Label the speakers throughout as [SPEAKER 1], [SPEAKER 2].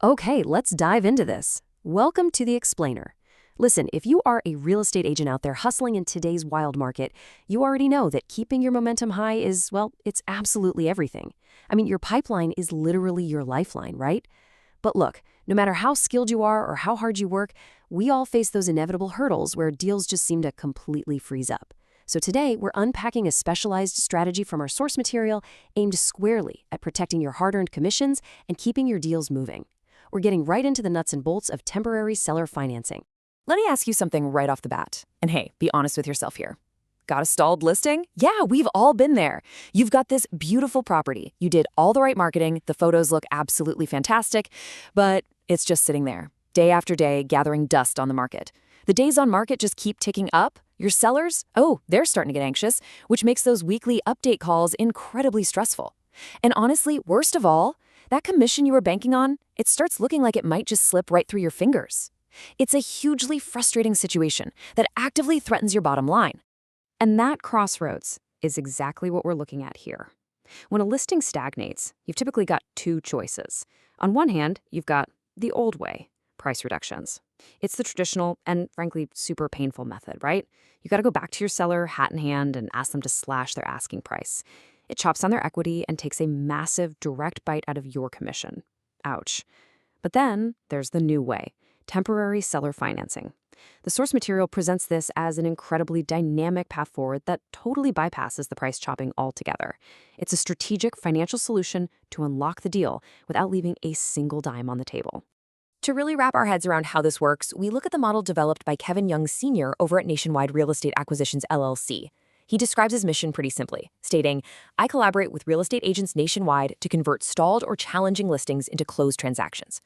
[SPEAKER 1] Okay, let's dive into this. Welcome to The Explainer. Listen, if you are a real estate agent out there hustling in today's wild market, you already know that keeping your momentum high is, well, it's absolutely everything. I mean, your pipeline is literally your lifeline, right? But look, no matter how skilled you are or how hard you work, we all face those inevitable hurdles where deals just seem to completely freeze up. So today, we're unpacking a specialized strategy from our source material aimed squarely at protecting your hard-earned commissions and keeping your deals moving. We're getting right into the nuts and bolts of temporary seller financing.
[SPEAKER 2] Let me ask you something right off the bat. And hey, be honest with yourself here. Got a stalled listing? Yeah, we've all been there. You've got this beautiful property. You did all the right marketing. The photos look absolutely fantastic, but it's just sitting there, day after day, gathering dust on the market. The days on market just keep ticking up. Your sellers, they're starting to get anxious, which makes those weekly update calls incredibly stressful. And honestly, worst of all, that commission you were banking on, it starts looking like it might just slip right through your fingers. It's a hugely frustrating situation that actively threatens your bottom line. And that crossroads is exactly what we're looking at here. When a listing stagnates, you've typically got two choices. On one hand, you've got the old way, price reductions. It's the traditional and, frankly, super painful method, right? You got to go back to your seller, hat in hand, and ask them to slash their asking price. It chops down their equity and takes a massive direct bite out of your commission. Ouch. But then there's the new way, temporary seller financing. The source material presents this as an incredibly dynamic path forward that totally bypasses the price chopping altogether. It's a strategic financial solution to unlock the deal without leaving a single dime on the table. To really wrap our heads around how this works, we look at the model developed by Kevin Young Sr. over at Nationwide Real Estate Acquisitions, LLC. He describes his mission pretty simply, stating, "I collaborate with real estate agents nationwide to convert stalled or challenging listings into closed transactions."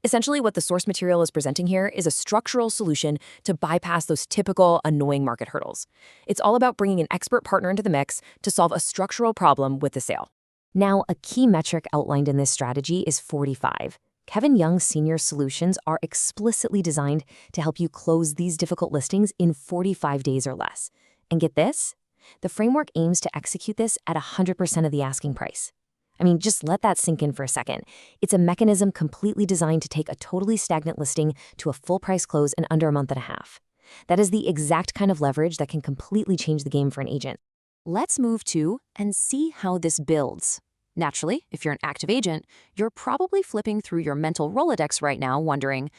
[SPEAKER 2] Essentially, what the source material is presenting here is a structural solution to bypass those typical annoying market hurdles. It's all about bringing an expert partner into the mix to solve a structural problem with the sale. Now, a key metric outlined in this strategy is 45. Kevin Young Sr.'s solutions are explicitly designed to help you close these difficult listings in 45 days or less. And get this? The framework aims to execute this at 100% of the asking price. I mean, just let that sink in for a second. It's a mechanism completely designed to take a totally stagnant listing to a full price close in under a month and a half. That is the exact kind of leverage that can completely change the game for an agent. Let's move to and see how this builds. Naturally, if you're an active agent, you're probably flipping through your mental Rolodex right now wondering,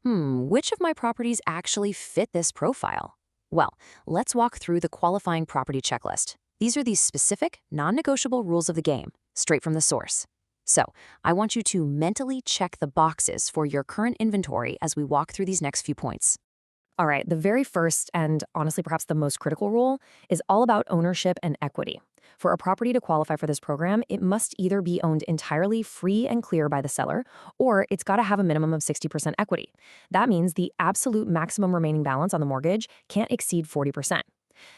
[SPEAKER 2] which of my properties actually fit this profile? Well, let's walk through the qualifying property checklist. These are the specific, non-negotiable rules of the game, straight from the source. So, I want you to mentally check the boxes for your current inventory as we walk through these next few points. All right, the very first and honestly perhaps the most critical rule is all about ownership and equity. For a property to qualify for this program, it must either be owned entirely free and clear by the seller, or it's got to have a minimum of 60% equity. That means the absolute maximum remaining balance on the mortgage can't exceed 40%.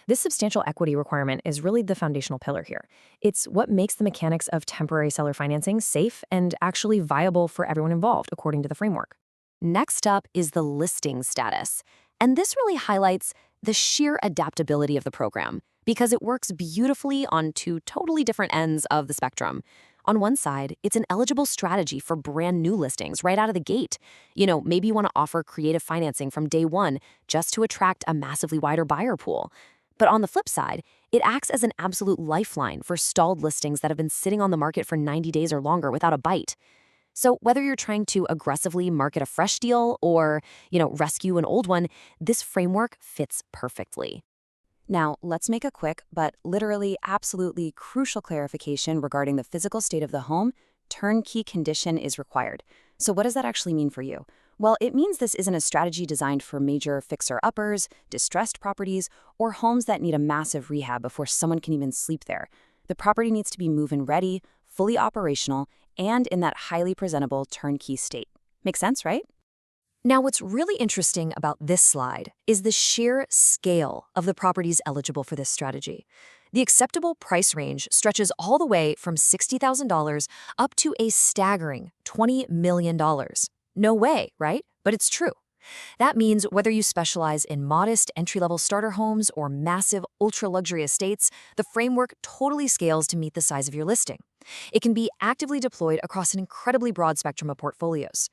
[SPEAKER 2] This substantial equity requirement is really the foundational pillar here. It's what makes the mechanics of temporary seller financing safe and actually viable for everyone involved, according to the framework. Next up is the listing status. And this really highlights the sheer adaptability of the program because it works beautifully on two totally different ends of the spectrum. On one side, it's an eligible strategy for brand new listings right out of the gate. Maybe you want to offer creative financing from day one just to attract a massively wider buyer pool. But on the flip side, it acts as an absolute lifeline for stalled listings that have been sitting on the market for 90 days or longer without a bite. So whether you're trying to aggressively market a fresh deal or, rescue an old one, this framework fits perfectly. Now, let's make a quick but literally absolutely crucial clarification regarding the physical state of the home. Turnkey condition is required. So what does that actually mean for you? Well, it means this isn't a strategy designed for major fixer-uppers, distressed properties, or homes that need a massive rehab before someone can even sleep there. The property needs to be move-in ready, fully operational, and in that highly presentable turnkey state. Make sense, right? Now, what's really interesting about this slide is the sheer scale of the properties eligible for this strategy. The acceptable price range stretches all the way from $60,000 up to a staggering $20 million. No way, right? But it's true. That means whether you specialize in modest entry-level starter homes or massive ultra-luxury estates, the framework totally scales to meet the size of your listing. It can be actively deployed across an incredibly broad spectrum of portfolios.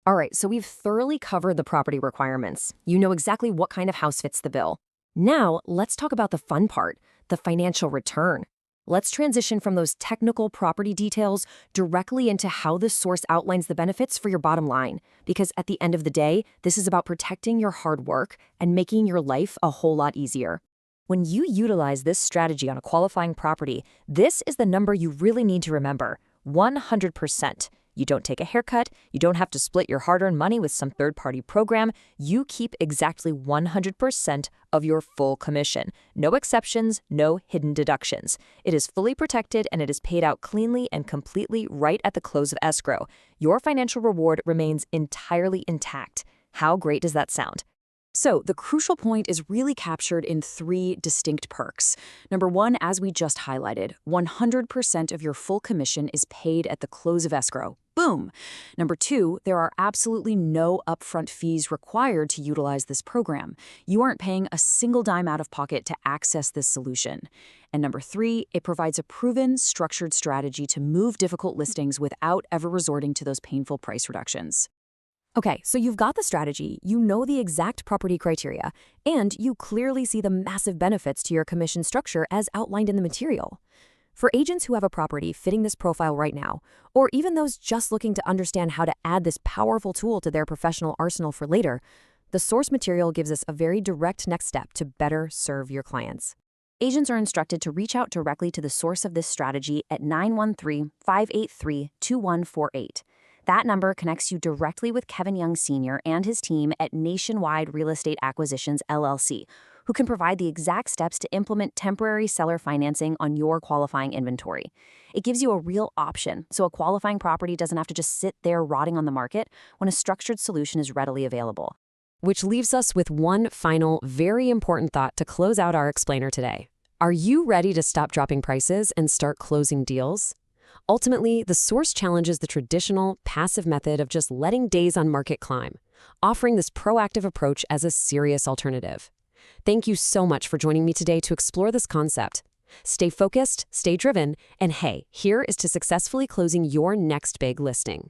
[SPEAKER 1] All right, so we've thoroughly covered the property requirements. You know exactly what kind of house fits the bill. Now, let's talk about the fun part, the financial return. Let's transition from those technical property details directly into how this source outlines the benefits for your bottom line. Because at the end of the day, this is about protecting your hard work and making your life a whole lot easier. When you utilize this strategy on a qualifying property, this is the number you really need to remember: 100%. You don't take a haircut, you don't have to split your hard-earned money with some third-party program. You keep exactly 100% of your full commission. No exceptions, no hidden deductions. It is fully protected and it is paid out cleanly and completely right at the close of escrow. Your financial reward remains entirely intact. How great does that sound? So the crucial point is really captured in 3 distinct perks. Number 1, as we just highlighted, 100% of your full commission is paid at the close of escrow. Boom! Number 2, there are absolutely no upfront fees required to utilize this program. You aren't paying a single dime out of pocket to access this solution. And number 3, it provides a proven, structured strategy to move difficult listings without ever resorting to those painful price reductions. Okay, so you've got the strategy, you know the exact property criteria, and you clearly see the massive benefits to your commission structure as outlined in the material. For agents who have a property fitting this profile right now, or even those just looking to understand how to add this powerful tool to their professional arsenal for later, the source material gives us a very direct next step to better serve your clients. Agents are instructed to reach out directly to the source of this strategy at 913-583-2148. That number connects you directly with Kevin Young Sr. and his team at Nationwide Real Estate Acquisitions, LLC, who can provide the exact steps to implement temporary seller financing on your qualifying inventory. It gives you a real option, so a qualifying property doesn't have to just sit there rotting on the market when a structured solution is readily available. Which leaves us with one final, very important thought to close out our explainer today. Are you ready to stop dropping prices and start closing deals? Ultimately, the source challenges the traditional, passive method of just letting days on market climb, offering this proactive approach as a serious alternative. Thank you so much for joining me today to explore this concept. Stay focused, stay driven, and hey, here is to successfully closing your next big listing.